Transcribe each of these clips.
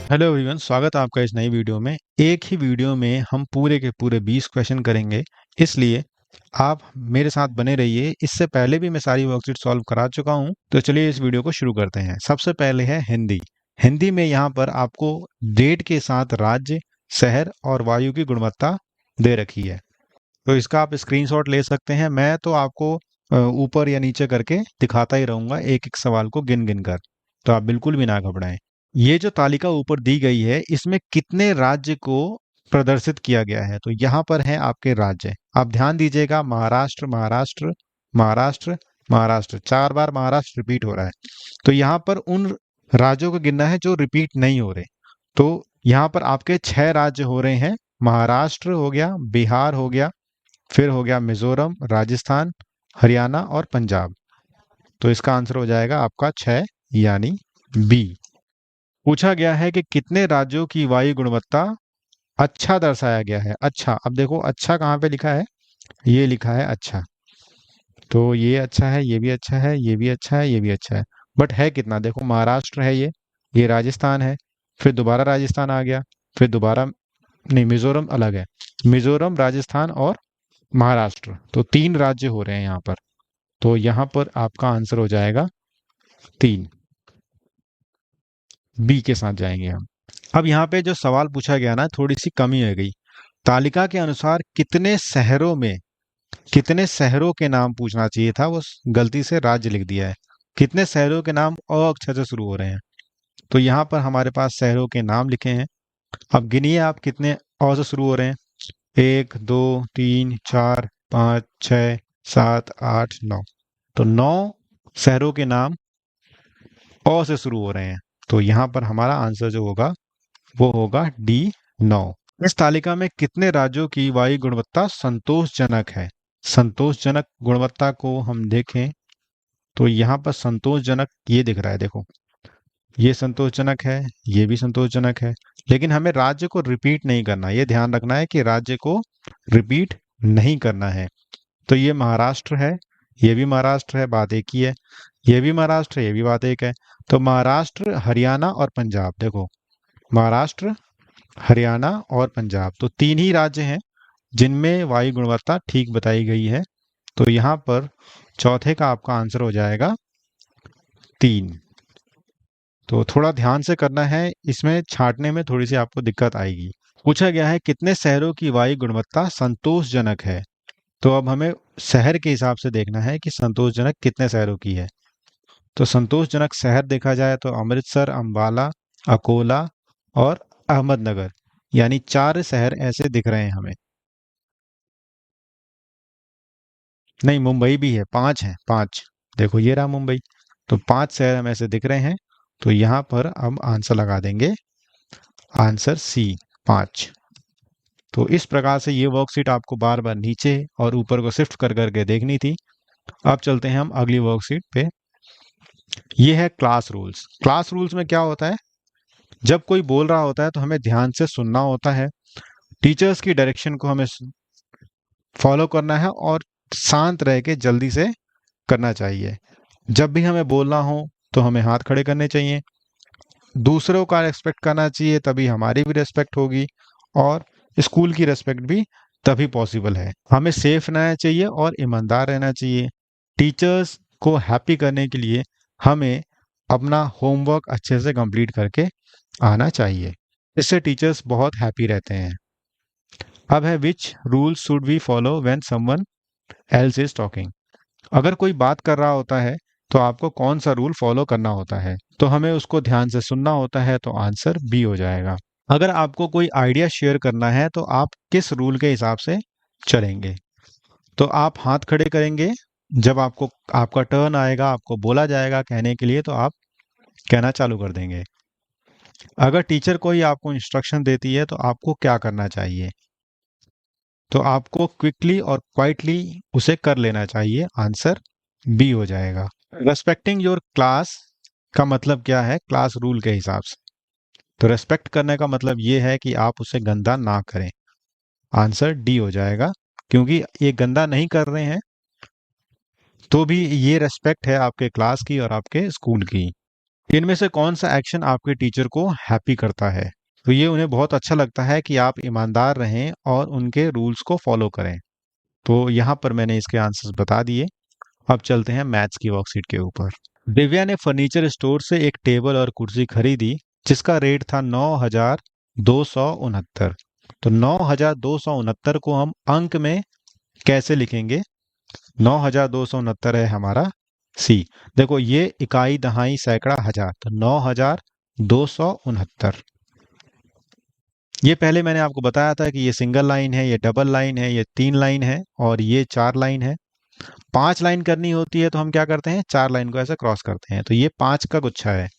Hello everyone, स्वागत है आपका इस नई वीडियो में। एक ही वीडियो में हम पूरे के पूरे 20 क्वेश्चन करेंगे, इसलिए आप मेरे साथ बने रहिए। इससे पहले भी मैं सारी वर्कशीट सॉल्व करा चुका हूं, तो चलिए इस वीडियो को शुरू करते हैं। सबसे पहले है हिंदी। हिंदी में यहाँ पर आपको डेट के साथ राज्य, शहर और वायु की गुणवत्ता दे रखी है, तो इसका आप स्क्रीनशॉट ले सकते हैं। मैं तो आपको ऊपर या नीचे करके दिखाता ही रहूंगा, एक एक सवाल को गिन गिन कर, तो आप बिल्कुल भी ना घबराएं। ये जो तालिका ऊपर दी गई है, इसमें कितने राज्य को प्रदर्शित किया गया है, तो यहाँ पर है आपके राज्य। आप ध्यान दीजिएगा, महाराष्ट्र महाराष्ट्र महाराष्ट्र महाराष्ट्र, 4 बार महाराष्ट्र रिपीट हो रहा है। तो यहाँ पर उन राज्यों को गिनना है जो रिपीट नहीं हो रहे। तो यहाँ पर आपके 6 राज्य हो रहे हैं। महाराष्ट्र हो गया, बिहार हो गया, फिर हो गया मिजोरम, राजस्थान, हरियाणा और पंजाब। तो इसका आंसर हो जाएगा आपका 6, यानी बी। पूछा गया है कि कितने राज्यों की वायु गुणवत्ता अच्छा दर्शाया गया है। अच्छा, अब देखो अच्छा कहाँ पे लिखा है, ये लिखा है अच्छा। तो ये अच्छा है, ये भी अच्छा है, ये भी अच्छा है, ये भी अच्छा है, बट है कितना? देखो, महाराष्ट्र है, ये राजस्थान है, फिर दोबारा राजस्थान आ गया, फिर दोबारा नहीं, मिजोरम अलग है। मिजोरम, राजस्थान और महाराष्ट्र, तो 3 राज्य हो रहे हैं यहाँ पर। तो यहाँ पर आपका आंसर हो जाएगा 3, बी के साथ जाएंगे हम। अब यहाँ पे जो सवाल पूछा गया ना, थोड़ी सी कमी हो गई। तालिका के अनुसार कितने शहरों के नाम पूछना चाहिए था, वो गलती से राज्य लिख दिया है। कितने शहरों के नाम अ अक्षर से शुरू हो रहे हैं, तो यहाँ पर हमारे पास शहरों के नाम लिखे हैं। अब गिनिए आप कितने अ से शुरू हो रहे हैं। 1 2 3 4 5 6 7 8 9, तो 9 शहरों के नाम अ से शुरू हो रहे हैं। तो यहाँ पर हमारा आंसर जो होगा वो होगा डी, 9। इस तालिका में कितने राज्यों की वायु गुणवत्ता संतोषजनक है? संतोषजनक गुणवत्ता को हम देखें तो यहाँ पर संतोषजनक ये दिख रहा है, देखो, ये संतोषजनक है, ये भी संतोषजनक है, लेकिन हमें राज्य को रिपीट नहीं करना। ये ध्यान रखना है कि राज्य को रिपीट नहीं करना है। तो ये महाराष्ट्र है, ये भी महाराष्ट्र है, बात एक ही है। ये भी महाराष्ट्र है, ये भी बात एक है। तो महाराष्ट्र, हरियाणा और पंजाब, देखो, महाराष्ट्र, हरियाणा और पंजाब, तो 3 ही राज्य हैं जिनमें वायु गुणवत्ता ठीक बताई गई है। तो यहाँ पर चौथे का आपका आंसर हो जाएगा 3। तो थोड़ा ध्यान से करना है, इसमें छांटने में थोड़ी सी आपको दिक्कत आएगी। पूछा गया है कितने शहरों की वायु गुणवत्ता संतोषजनक है। तो अब हमें शहर के हिसाब से देखना है कि संतोषजनक कितने शहरों की है। तो संतोषजनक शहर देखा जाए तो अमृतसर, अंबाला, अकोला और अहमदनगर, यानी 4 शहर ऐसे दिख रहे हैं हमें। नहीं, मुंबई भी है, 5 है, 5। देखो, ये रहा मुंबई। तो 5 शहर हमें ऐसे दिख रहे हैं। तो यहाँ पर हम आंसर लगा देंगे, आंसर सी, 5। तो इस प्रकार से ये वर्कशीट आपको बार बार नीचे और ऊपर को शिफ्ट कर करके देखनी थी। अब चलते हैं हम अगली वर्कशीट पे। ये है क्लास रूल्स। क्लास रूल्स में क्या होता है, जब कोई बोल रहा होता है तो हमें ध्यान से सुनना होता है, टीचर्स की डायरेक्शन को हमें फॉलो करना है और शांत रह के जल्दी से करना चाहिए। जब भी हमें बोलना हो तो हमें हाथ खड़े करने चाहिए, दूसरों का रिस्पेक्ट करना चाहिए, तभी हमारी भी रिस्पेक्ट होगी और स्कूल की रिस्पेक्ट भी तभी पॉसिबल है। हमें सेफ रहना चाहिए और ईमानदार रहना चाहिए। टीचर्स को हैप्पी करने के लिए हमें अपना होमवर्क अच्छे से कंप्लीट करके आना चाहिए, इससे टीचर्स बहुत हैप्पी रहते हैं। अब है which rule should we follow when someone else is talking. अगर कोई बात कर रहा होता है तो आपको कौन सा रूल फॉलो करना होता है, तो हमें उसको ध्यान से सुनना होता है। तो आंसर बी हो जाएगा। अगर आपको कोई आइडिया शेयर करना है तो आप किस रूल के हिसाब से चलेंगे, तो आप हाथ खड़े करेंगे। जब आपको आपका टर्न आएगा, आपको बोला जाएगा कहने के लिए, तो आप कहना चालू कर देंगे। अगर टीचर कोई आपको इंस्ट्रक्शन देती है तो आपको क्या करना चाहिए, तो आपको क्विकली और क्वाइटली उसे कर लेना चाहिए। आंसर बी हो जाएगा। रेस्पेक्टिंग योर क्लास का मतलब क्या है क्लास रूल के हिसाब से, तो रेस्पेक्ट करने का मतलब ये है कि आप उसे गंदा ना करें। आंसर डी हो जाएगा, क्योंकि ये गंदा नहीं कर रहे हैं तो भी ये रेस्पेक्ट है आपके क्लास की और आपके स्कूल की। इनमें से कौन सा एक्शन आपके टीचर को हैप्पी करता है? तो ये उन्हें बहुत अच्छा लगता है कि आप ईमानदार रहें और उनके रूल्स को फॉलो करें। तो यहाँ पर मैंने इसके आंसर्स बता दिए। अब चलते हैं मैथ्स की वर्कशीट के ऊपर। दिव्या ने फर्नीचर स्टोर से एक टेबल और कुर्सी खरीदी जिसका रेट था 9,269। तो 9,269 को हम अंक में कैसे लिखेंगे? 9,269 है हमारा सी। देखो ये इकाई दहाई सैकड़ा हजार, तो 9,269। ये पहले मैंने आपको बताया था कि ये सिंगल लाइन है, ये डबल लाइन है, ये 3 लाइन है और ये 4 लाइन है। 5 लाइन करनी होती है तो हम क्या करते हैं? 4 लाइन को ऐसे क्रॉस करते हैं। तो ये 5 का गुच्छा है।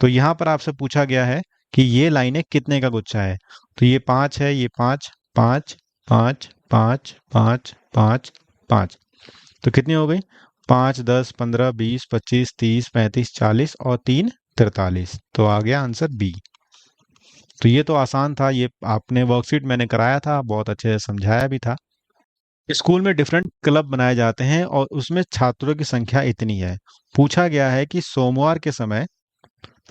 तो यहाँ पर आपसे पूछा गया है कि ये लाइनें कितने का गुच्छा है? तो ये 5 है, ये 5, 5, 5, 5, 5, 5, 5। तो कितनी हो गई? 5, 10, 15, 20, 25, 30, 35, 40 और 3 43। तो आ गया आंसर बी। तो ये तो आसान था, ये आपने वर्कशीट मैंने कराया था, बहुत अच्छे से समझाया भी था। स्कूल में डिफरेंट क्लब बनाए जाते हैं और उसमें छात्रों की संख्या इतनी है। पूछा गया है कि सोमवार के समय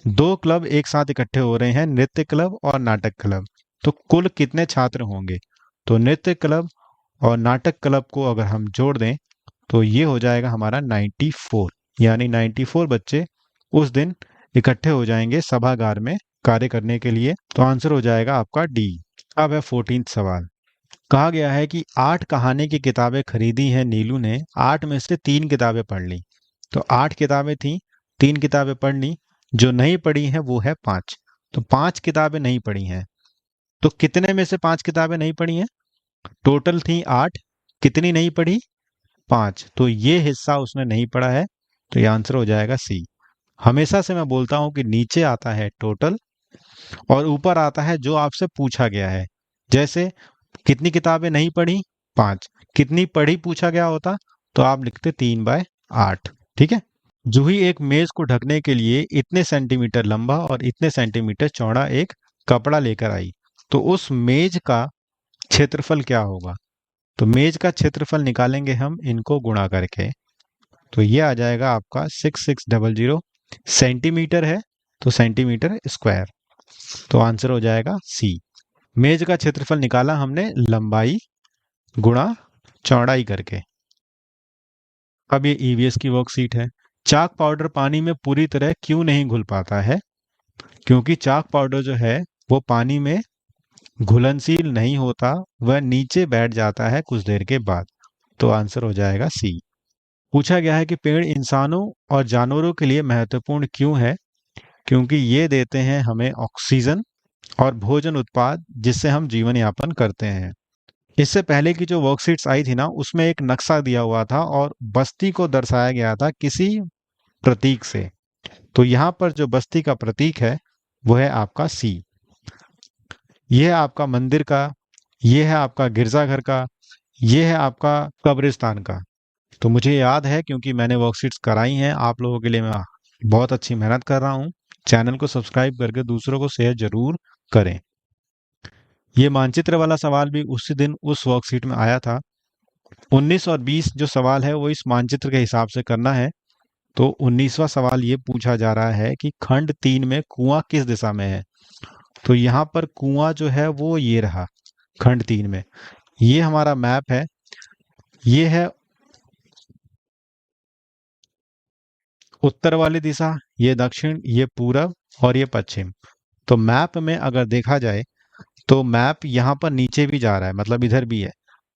2 क्लब एक साथ इकट्ठे हो रहे हैं, नृत्य क्लब और नाटक क्लब। तो कुल कितने छात्र होंगे? तो नृत्य क्लब और नाटक क्लब को अगर हम जोड़ दें तो ये हो जाएगा हमारा 94, यानी 94 बच्चे उस दिन इकट्ठे हो जाएंगे सभागार में कार्य करने के लिए। तो आंसर हो जाएगा आपका डी। अब है 14th सवाल। कहा गया है कि 8 कहानी की किताबें खरीदी हैं नीलू ने, 8 में से 3 किताबें पढ़ ली। तो 8 किताबें थी, 3 किताबें पढ़ ली, जो नहीं पढ़ी है वो है 5। तो 5 किताबें नहीं पढ़ी हैं। तो कितने में से 5 किताबें नहीं पढ़ी हैं? टोटल थी 8, कितनी नहीं पढ़ी? 5। तो ये हिस्सा उसने नहीं पढ़ा है। तो ये आंसर हो जाएगा सी। हमेशा से मैं बोलता हूं कि नीचे आता है टोटल और ऊपर आता है जो आपसे पूछा गया है। जैसे कितनी किताबें नहीं पढ़ी? 5। कितनी पढ़ी पूछा गया होता तो आप लिखते 3/8। ठीक है। जूही एक मेज को ढकने के लिए इतने सेंटीमीटर लंबा और इतने सेंटीमीटर चौड़ा एक कपड़ा लेकर आई। तो उस मेज का क्षेत्रफल क्या होगा? तो मेज का क्षेत्रफल निकालेंगे हम इनको गुणा करके। तो ये आ जाएगा आपका 6600 सेंटीमीटर है, तो सेंटीमीटर स्क्वायर। तो आंसर हो जाएगा सी। मेज का क्षेत्रफल निकाला हमने लंबाई गुणा चौड़ाई करके। अब ये ईवीएस की वर्कशीट है। चाक पाउडर पानी में पूरी तरह क्यों नहीं घुल पाता है? क्योंकि चाक पाउडर जो है वो पानी में घुलनशील नहीं होता, वह नीचे बैठ जाता है कुछ देर के बाद। तो आंसर हो जाएगा सी। पूछा गया है कि पेड़ इंसानों और जानवरों के लिए महत्वपूर्ण क्यों है? क्योंकि ये देते हैं हमें ऑक्सीजन और भोजन उत्पाद जिससे हम जीवन यापन करते हैं। इससे पहले की जो वर्कशीट्स आई थी ना, उसमें एक नक्शा दिया हुआ था और बस्ती को दर्शाया गया था किसी प्रतीक से। तो यहाँ पर जो बस्ती का प्रतीक है वो है आपका सी। ये है आपका मंदिर का, ये है आपका गिरजाघर का, ये है आपका कब्रिस्तान का। तो मुझे याद है क्योंकि मैंने वर्कशीट्स कराई हैं आप लोगों के लिए, मैं बहुत अच्छी मेहनत कर रहा हूँ। चैनल को सब्सक्राइब करके दूसरों को शेयर जरूर करें। ये मानचित्र वाला सवाल भी उसी दिन उस वर्कशीट में आया था। 19 और 20 जो सवाल है वो इस मानचित्र के हिसाब से करना है। तो 19वां सवाल ये पूछा जा रहा है कि खंड 3 में कुआं किस दिशा में है? तो यहाँ पर कुआं जो है वो ये रहा खंड 3 में। ये हमारा मैप है, ये है उत्तर वाली दिशा, ये दक्षिण, ये पूरब और ये पश्चिम। तो मैप में अगर देखा जाए तो मैप यहाँ पर नीचे भी जा रहा है, मतलब इधर भी है।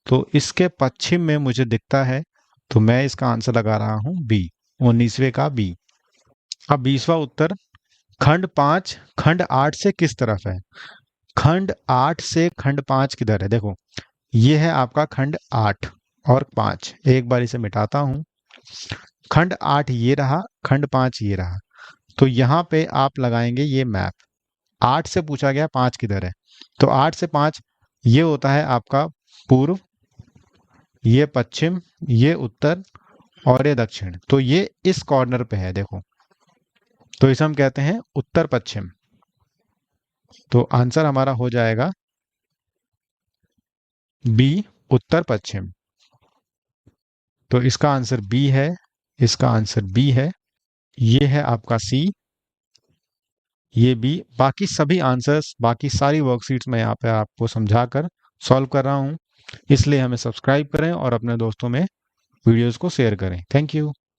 तो इसके पश्चिम में मुझे दिखता है, तो मैं इसका आंसर लगा रहा हूँ बी, 19वें का बी। अब 20वां उत्तर, खंड 5 खंड 8 से किस तरफ है? खंड 8 से खंड 5 किधर है? देखो ये है आपका खंड 8 और 5। एक बार इसे मिटाता हूं। खंड 8 ये रहा, खंड 5 ये रहा। तो यहाँ पे आप लगाएंगे ये मैप। 8 से पूछा गया 5 किधर है, तो 8 से 5 ये होता है आपका पूर्व, ये पश्चिम, ये उत्तर और ये दक्षिण। तो ये इस कॉर्नर पे है देखो, तो इसे हम कहते हैं उत्तर पश्चिम। तो आंसर हमारा हो जाएगा बी, उत्तर पश्चिम। तो इसका आंसर बी है, इसका आंसर बी है, ये है आपका सी ये बी। बाकी सभी आंसर्स, बाकी सारी वर्कशीट्स मैं यहाँ पे आपको समझाकर सॉल्व कर रहा हूँ। इसलिए हमें सब्सक्राइब करें और अपने दोस्तों में वीडियोस को शेयर करें। Thank you.